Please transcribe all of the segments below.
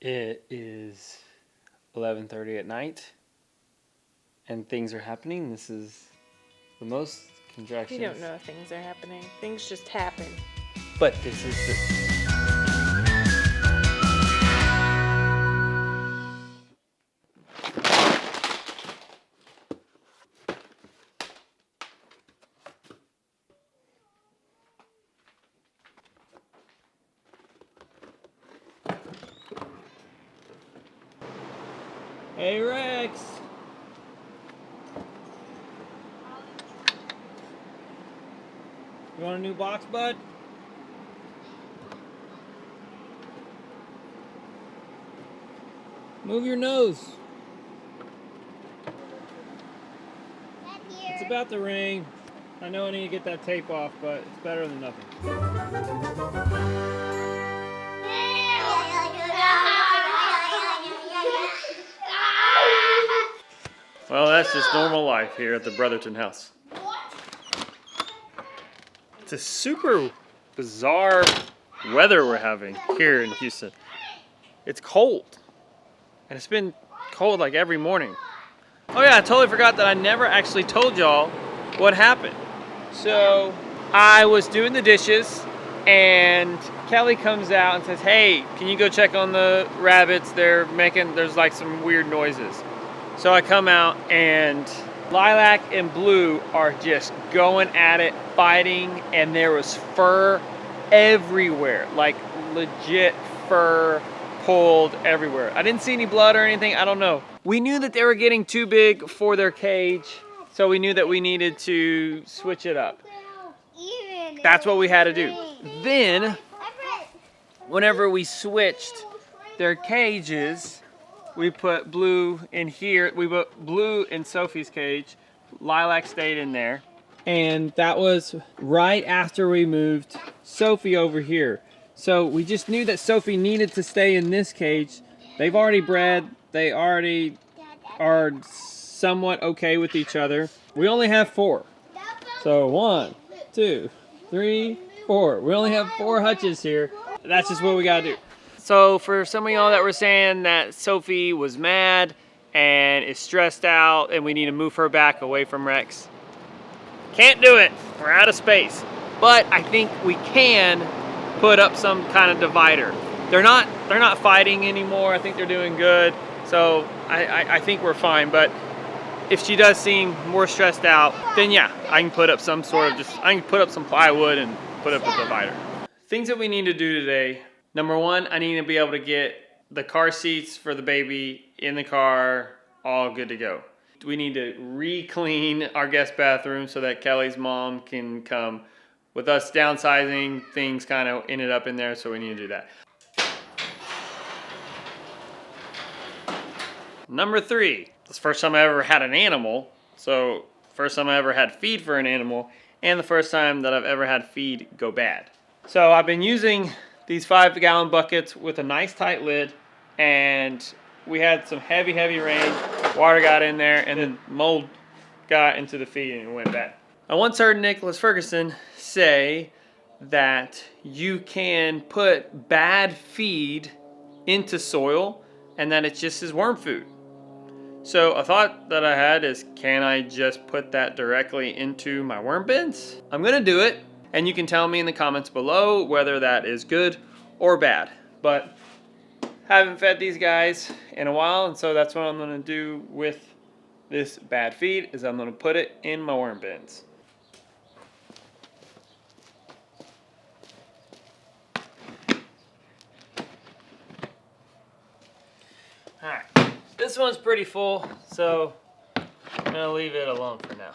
It is 11:30 at night, and things are happening. This is the most contractions. We don't know if things are happening. Things just happen. But this is the... Hey, Rex! You want a new box, bud? Move your nose. It's about to rain. I know I need to get that tape off, but it's better than nothing. Well, that's just normal life here at the Brotherton house. It's a super bizarre weather we're having here in Houston. It's cold. And it's been cold like every morning. Oh yeah, I totally forgot that I never actually told y'all what happened. So I was doing the dishes and Kelly comes out and says, hey, can you go check on the rabbits? There's like some weird noises. So I come out and Lilac and Blue are just going at it, fighting, and there was fur everywhere, like legit fur pulled everywhere. I didn't see any blood or anything, I don't know. We knew that they were getting too big for their cage, so we knew that we needed to switch it up. That's what we had to do. Then, whenever we switched their cages, we put Blue in here. We put Blue in Sophie's cage. Lilac stayed in there. And that was right after we moved Sophie over here. So we just knew that Sophie needed to stay in this cage. They've already bred. They already are somewhat okay with each other. We only have 4. So 1, 2, 3, 4. We only have 4 hutches here. That's just what we gotta do. So for some of y'all that were saying that Sophie was mad and is stressed out and we need to move her back away from Rex, can't do it. We're out of space. But I think we can put up some kind of divider. They're not fighting anymore. I think they're doing good. So I think we're fine. But if she does seem more stressed out, then yeah, I can put up some sort of I can put up some plywood and put up a divider. Things that we need to do today. Number 1, I need to be able to get the car seats for the baby in the car all good to go. We need to re-clean our guest bathroom so that Kelly's mom can come. With us downsizing, things kind of ended up in there, so we need to do that. Number 3, it's the first time I ever had an animal, so first time I ever had feed for an animal, and the first time that I've ever had feed go bad. So I've been using these 5-gallon buckets with a nice tight lid, and we had some heavy rain, water got in there, and then mold got into the feed and it went bad. I once heard Nicholas Ferguson say that you can put bad feed into soil and that it's just his worm food. So a thought that I had is, can I just put that directly into my worm bins? I'm gonna do it, and you can tell me in the comments below whether that is good or bad. But haven't fed these guys in a while, and so that's what I'm gonna do with this bad feed, is I'm gonna put it in my worm bins. Alright, this one's pretty full, so I'm gonna leave it alone for now.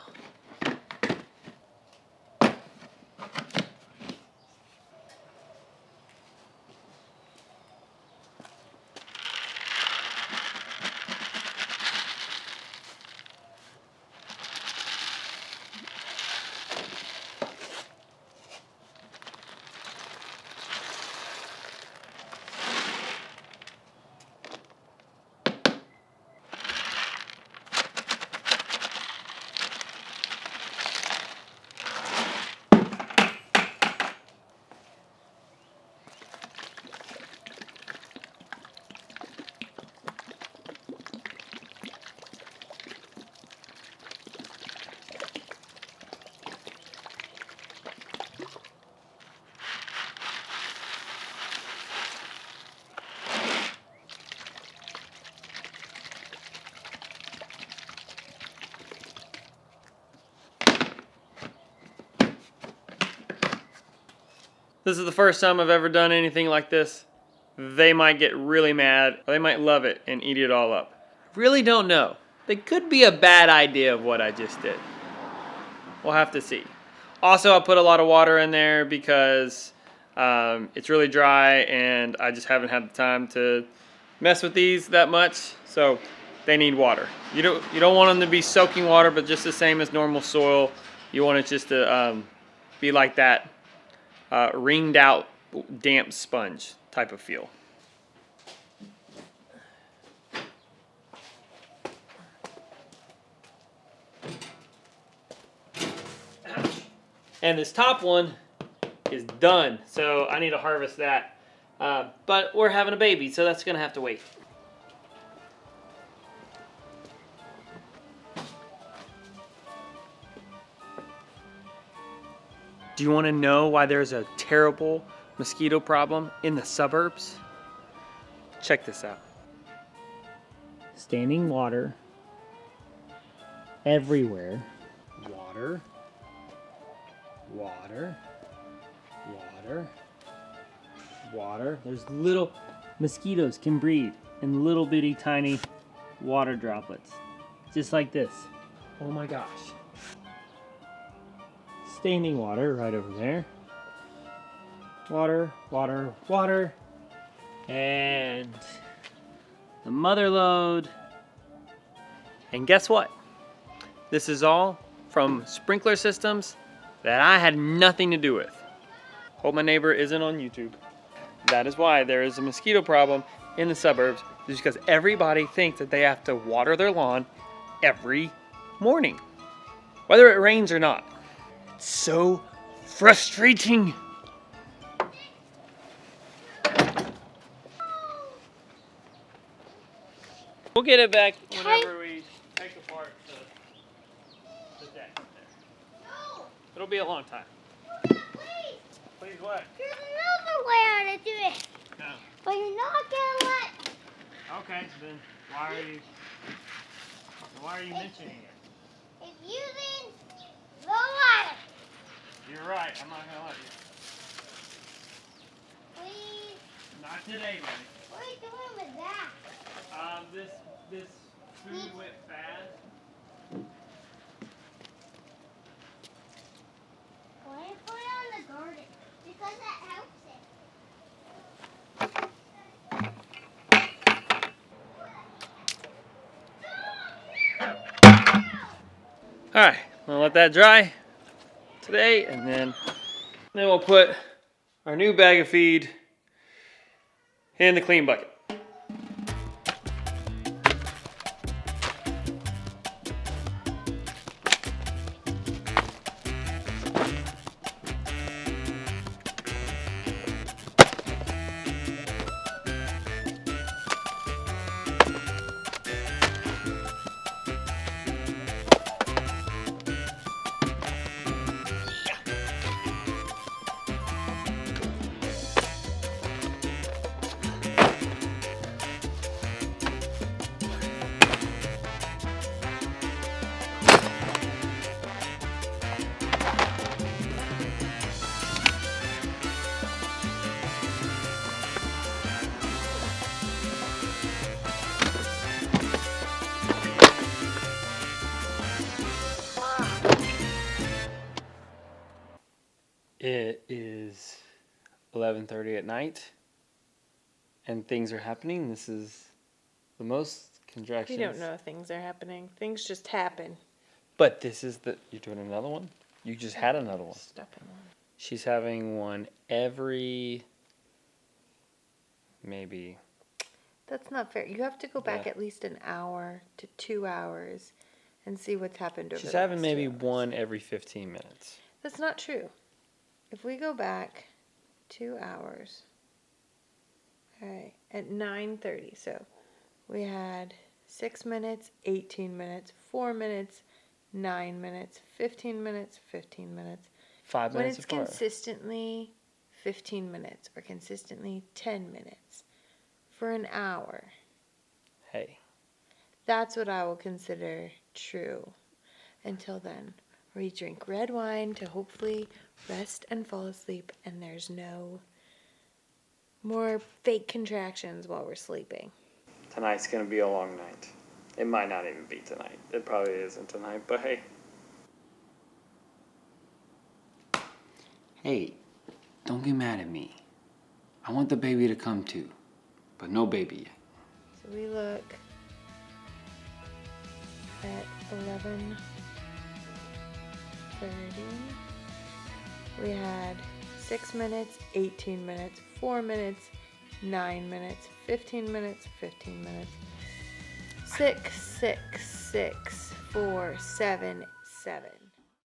This is the first time I've ever done anything like this. They might get really mad, or they might love it and eat it all up. Really don't know. It could be a bad idea of what I just did. We'll have to see. Also, I put a lot of water in there because it's really dry and I just haven't had the time to mess with these that much. So they need water. You don't want them to be soaking water, but just the same as normal soil. You want it just to be like that wringed out damp sponge type of feel. And this top one is done, so I need to harvest that. But we're having a baby, so that's gonna have to wait. Do you want to know why there's a terrible mosquito problem in the suburbs? Check this out. Standing water everywhere. Water. Water. Water. Water. There's little mosquitoes can breed in little bitty tiny water droplets. Just like this. Oh my gosh. Standing water right over there. Water, water, water. And the mother lode. And guess what? This is all from sprinkler systems that I had nothing to do with. Hope my neighbor isn't on YouTube. That is why there is a mosquito problem in the suburbs, just because everybody thinks that they have to water their lawn every morning, whether it rains or not. It's so frustrating. We'll get it back whenever we take apart the deck there. No. It'll be a long time. Please. Please what? There's another way how to do it. No. But you're not gonna let. Okay, then why are you mentioning it? It's using the ladder. You're right, I'm not gonna let you. Please. Not today, buddy. What are you doing with that? This food went fast. Why do you put it on the garden? Because that helps it. Alright, we'll let that dry today, and then we'll put our new bag of feed in the clean bucket. It is 11:30 at night, and things are happening. This is the most contractions. We don't know things are happening. Things just happen. But this is you're doing another one? You just had another one. Stuff in one. She's having one every, maybe. That's not fair. You have to go back Yeah. at least an hour to 2 hours and see what's happened over She's the having last maybe 2 hours. one every 15 minutes. That's not true. If we go back 2 hours, all right, at 9:30, so we had 6 minutes, 18 minutes, 4 minutes, 9 minutes, 15 minutes, 15 minutes. 5 When minutes it's apart. consistently 15 minutes or consistently 10 minutes for an hour, Hey. that's what I will consider true. Until then, we drink red wine to hopefully rest and fall asleep, and there's no more fake contractions while we're sleeping. Tonight's gonna be a long night. It might not even be tonight. It probably isn't tonight, but hey. Hey, don't get mad at me. I want the baby to come too, but no baby yet. So we look at 11:30. We had 6 minutes, 18 minutes, 4 minutes, 9 minutes, 15 minutes, 15 minutes. 6, 6, 6, 4, 7, 7.